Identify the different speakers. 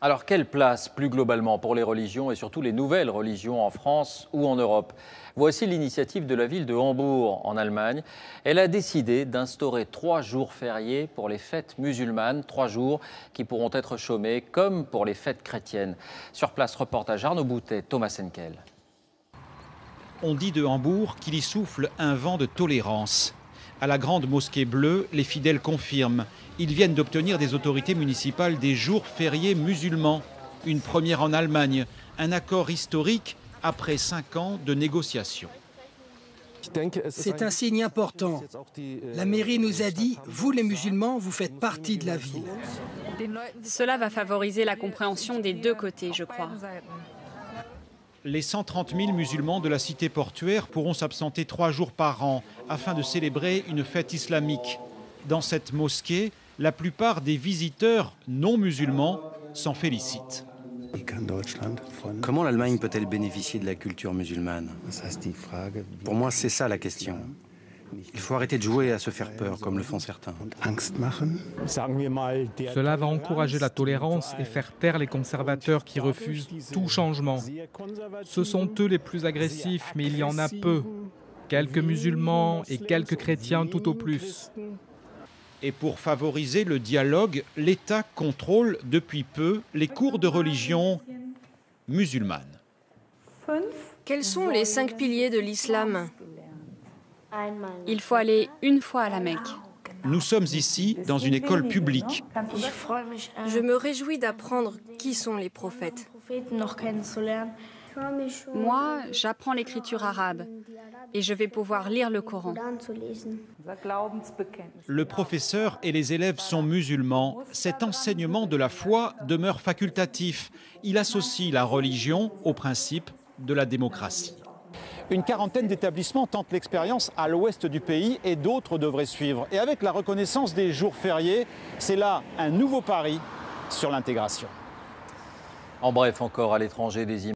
Speaker 1: Alors, quelle place, plus globalement, pour les religions et surtout les nouvelles religions en France ou en Europe? Voici l'initiative de la ville de Hambourg, en Allemagne. Elle a décidé d'instaurer 3 jours fériés pour les fêtes musulmanes, 3 jours qui pourront être chômés comme pour les fêtes chrétiennes. Sur place, reportage Arnaud Boutet, Thomas Henkel.
Speaker 2: On dit de Hambourg qu'il y souffle un vent de tolérance. À la grande mosquée bleue, les fidèles confirment. Ils viennent d'obtenir des autorités municipales des jours fériés musulmans. Une première en Allemagne, un accord historique après 5 ans de négociations.
Speaker 3: C'est un signe important. La mairie nous a dit, vous les musulmans, vous faites partie de la ville.
Speaker 4: Cela va favoriser la compréhension des deux côtés, je crois.
Speaker 2: Les 130 000 musulmans de la cité portuaire pourront s'absenter 3 jours par an afin de célébrer une fête islamique. Dans cette mosquée, la plupart des visiteurs non musulmans s'en félicitent.
Speaker 5: Comment l'Allemagne peut-elle bénéficier de la culture musulmane? Pour moi, c'est ça la question. Il faut arrêter de jouer à se faire peur, comme le font certains.
Speaker 6: Cela va encourager la tolérance et faire taire les conservateurs qui refusent tout changement. Ce sont eux les plus agressifs, mais il y en a peu. Quelques musulmans et quelques chrétiens tout au plus.
Speaker 2: Et pour favoriser le dialogue, l'État contrôle depuis peu les cours de religion musulmane.
Speaker 7: Quels sont les 5 piliers de l'islam?
Speaker 4: Il faut aller une fois à la Mecque.
Speaker 2: Nous sommes ici dans une école publique.
Speaker 7: Je me réjouis d'apprendre qui sont les prophètes.
Speaker 4: Moi, j'apprends l'écriture arabe et je vais pouvoir lire le Coran.
Speaker 2: Le professeur et les élèves sont musulmans. Cet enseignement de la foi demeure facultatif. Il associe la religion au principe de la démocratie. Une quarantaine d'établissements tentent l'expérience à l'ouest du pays et d'autres devraient suivre. Et avec la reconnaissance des jours fériés, c'est là un nouveau pari sur l'intégration.
Speaker 1: En bref, encore à l'étranger, des images.